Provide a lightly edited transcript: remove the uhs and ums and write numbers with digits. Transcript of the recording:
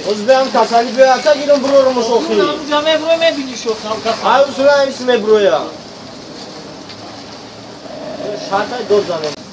از بیام کسانی بیاد تا گیرم برو رو مشوخی. اونجا مبرو میبینی شوخ هم کسانی. های اصولا همیشه مبرویا. شرطای دور زنه.